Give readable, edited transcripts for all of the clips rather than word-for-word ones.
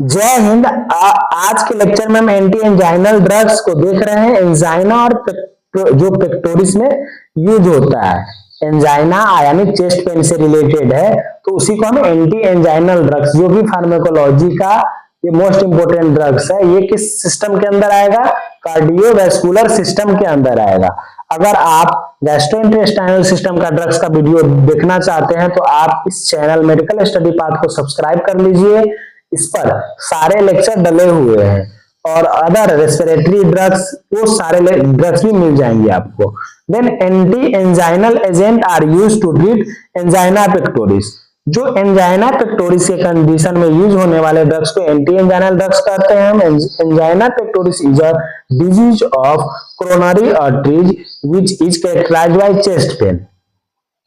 जय हिंद। आज के लेक्चर में हम एंटी एंजाइनल ड्रग्स को देख रहे हैं। एंजाइना और जो पेक्टोरिस में यूज होता है। एंजाइना यानी चेस्ट पेन से रिलेटेड है, तो उसी को हम एंटी एंजाइनल ड्रग्स, जो भी फार्माकोलॉजी का ये मोस्ट इंपोर्टेंट ड्रग्स है, ये किस सिस्टम के अंदर आएगा? कार्डियोवैस्कुलर सिस्टम के अंदर आएगा। अगर आप गैस्ट्रोइंटेस्टाइनल सिस्टम का ड्रग्स का वीडियो देखना चाहते हैं तो आप इस चैनल मेडिकल स्टडी पाथ को सब्सक्राइब कर लीजिए। इस पर सारे लेक्चर डले हुए हैं और अदर रेस्पिरेटरी ड्रग्स, वो सारे ड्रग्स भी मिल जाएंगे आपको। Then anti anginal agent are used to treat angina pectoris. जो एंजाइना पेक्टोरिस के कंडीशन में यूज होने वाले ड्रग्स को एंटी एंजाइनल ड्रग्स कहते हैं हम। Angina pectoris is a disease of coronary arteries which is characterised by chest pain.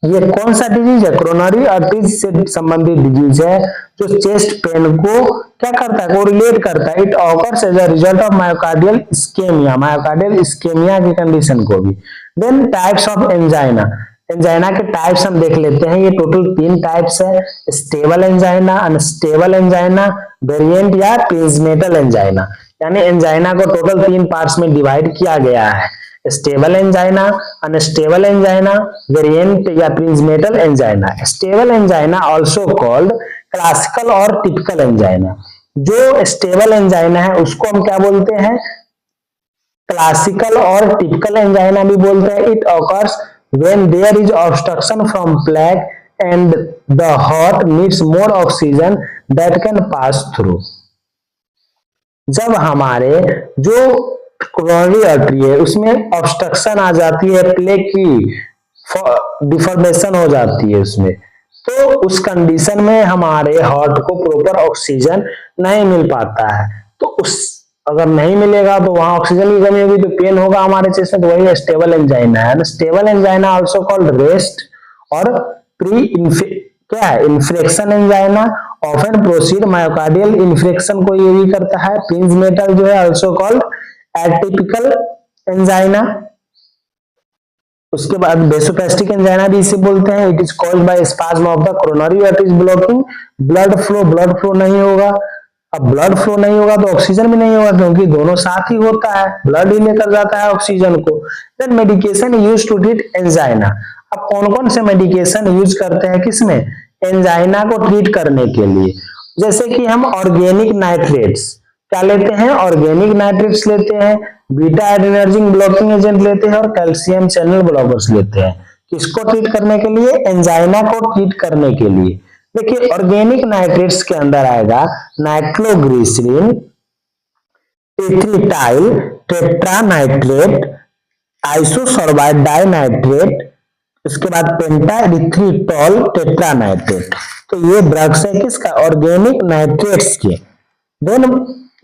ये कौन सा डिजीज है? कोरोनरी आर्टरीज से संबंधित डिजीज है, जो चेस्ट पेन को क्या करता है? कोरिलेट करता है। It occurs as a result of myocardial ischemia, myocardial ischemia की कंडीशन को भी। Then types of angina. Angina के टाइप्स हम देख लेते हैं। ये टोटल 3 टाइप्स है: stable angina, unstable angina, variant या प्रिंजमेटल एंजाइना। यानी एंजाइना को टोटल 3 पार्ट्स में डिवाइड किया गया है: stable angina, unstable angina, variant या Prinzmetal angina. Stable angina also called classical और टिपिकल एंजाइना। जो स्टेबल एंजाइना है उसको हम क्या बोलते हैं? क्लासिकल और टिपिकल एंजाइना भी बोलते हैं। It occurs when there is obstruction from plaque and the heart needs more oxygen that can pass through. जब हमारे जो कोरोनरी आर्टरी है उसमें ऑब्स्ट्रक्शन आ जाती है, प्लेक की डिफॉर्मेशन हो जाती है उसमें, तो उस कंडीशन में हमारे हार्ट को प्रॉपर ऑक्सीजन नहीं मिल पाता है। तो उस अगर नहीं मिलेगा तो वहां ऑक्सीजन की कमी होगी तो पेन होगा हमारे चेस्ट में, तो वही स्टेबल एंजाइना है। Stable angina also called rest और क्या है? Infarction angina often proceed myocardial infarction को ये भी करता है। प्रिंजमेटल जो है आल्सो कॉल्ड एटिपिकल एंजाइना। उसके बाद वेसोगैस्ट्रिक एंजाइना भी इसे बोलते हैं। It is caused by spasm of the coronary arteries blocking blood flow नहीं होगा। अब ब्लड फ्लो नहीं होगा तो ऑक्सीजन भी नहीं होगा, क्योंकि दोनों साथ ही होता है, ब्लड ही लेकर जाता है ऑक्सीजन को। Then medication used to treat angina. अब कौन कौन से मेडिकेशन यूज करते हैं किसमें? एंजाइना को ट्रीट करने के लिए। जैसे कि हम ऑर्गेनिक नाइट्रेट्स क्या लेते हैं? ऑर्गेनिक नाइट्रेट्स लेते हैं, बीटा एड्रेनर्जिक ब्लॉकिंग एजेंट लेते हैं और कैल्शियम चैनल ब्लॉकर्स लेते हैं। किसको ट्रीट करने के लिए? एंजाइना को ट्रीट करने के लिए। देखिए ऑर्गेनिक नाइट्रेट्स के अंदर आएगा नाइट्रोग्लिसरीन, एथिटाइल टेट्रानाइट्रेट, आइसोसोर्बाइड डाइनाइट्रेट, उसके बाद पेंटाइरिथ्रिटोल टेट्रानाइट्रेट। तो ये ड्रग्स है किसका? ऑर्गेनिक नाइट्रेट्स के। Then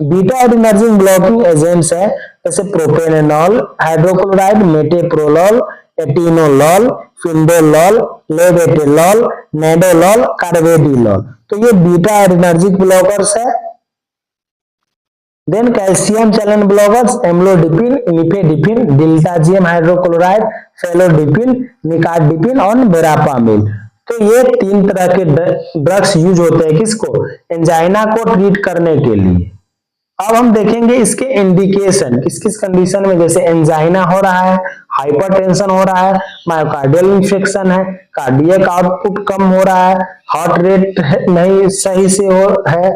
beta adrenergic blocking agents है, जैसे propranolol, hydrochloride, metoprolol, atenolol, pindolol, labetalol, nadolol, carvedilol. तो ये बीटा एड्रेनर्जिक ब्लॉकर्स है। Then calcium channel blockers, amlodipine, nifedipine, diltiazem hydrochloride, felodipine, nicardipine और वेरापामिल। तो ये 3 तरह के ड्रग्स यूज होते हैं किसको? एंजाइना को ट्रीट करने के लिए। अब हम देखेंगे इसके इंडिकेशन, किस किस कंडीशन में, जैसे एंजाइना हो रहा है, हाइपरटेंशन हो रहा है, मायोकार्डियल इन्फेक्शन है, कार्डियक आउटपुट कम हो रहा है, हार्ट रेट नहीं सही से है,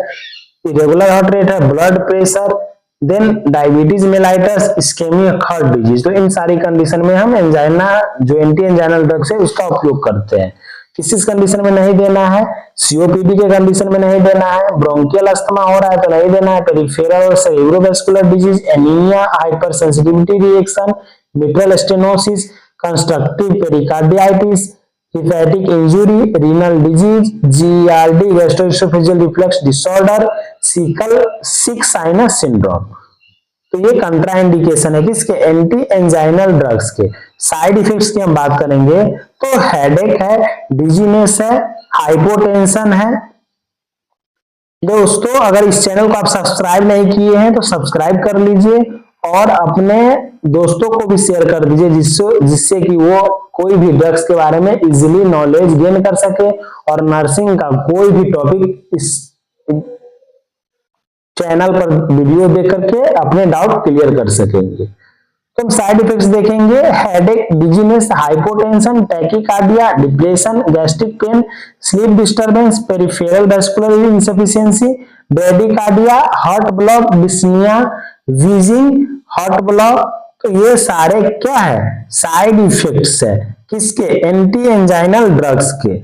इरेगुलर हार्ट रेट है, blood pressure, then diabetes mellitus, ischaemic heart disease. तो इन सारी कंडीशन में हम एंजाइना जो एंटी एंजाइनल ड्रग्स है उसका उपयोग करते हैं। किस कंडीशन में नहीं देना है? सीओपीडी के कंडीशन में नहीं देना है, ब्रोंकियल अस्थमा हो रहा है तो नहीं देना है, पेरिफेरल और cerebrovascular disease, anaemia, hypersensitivity reaction, mitral stenosis, constrictive pericarditis, hepatic injury, renal disease, GERD gastroesophageal reflux disorder, sick sinus syndrome. तो ये कंट्रा इंडिकेशन है किसके? एंटी एंजाइनल ड्रग्स के। साइड इफेक्ट्स की हम बात करेंगे तो हेडेक है, डिजीनेस है, हाइपोटेंशन है। दोस्तों अगर इस चैनल को आप सब्सक्राइब नहीं किए हैं तो सब्सक्राइब कर लीजिए और अपने दोस्तों को भी शेयर कर दीजिए, जिससे कि वो कोई भी ड्रग्स के बारे में इजीली नॉलेज गेन कर सके और नर्सिंग का कोई भी टॉपिक इस चैनल पर वीडियो देख करके अपने डाउट क्लियर कर सकेंगे। तो हम साइड इफेक्ट्स देखेंगे, headache, dizziness, hypotension, tachycardia, depression, gastric pain, sleep disturbance, peripheral vascular insufficiency, bradycardia, heart block, dyspnoea, wheezing, heart block. तो ये सारे क्या है, साइड इफेक्ट्स है किसके, एंटी एंजाइनल ड्रग्स के।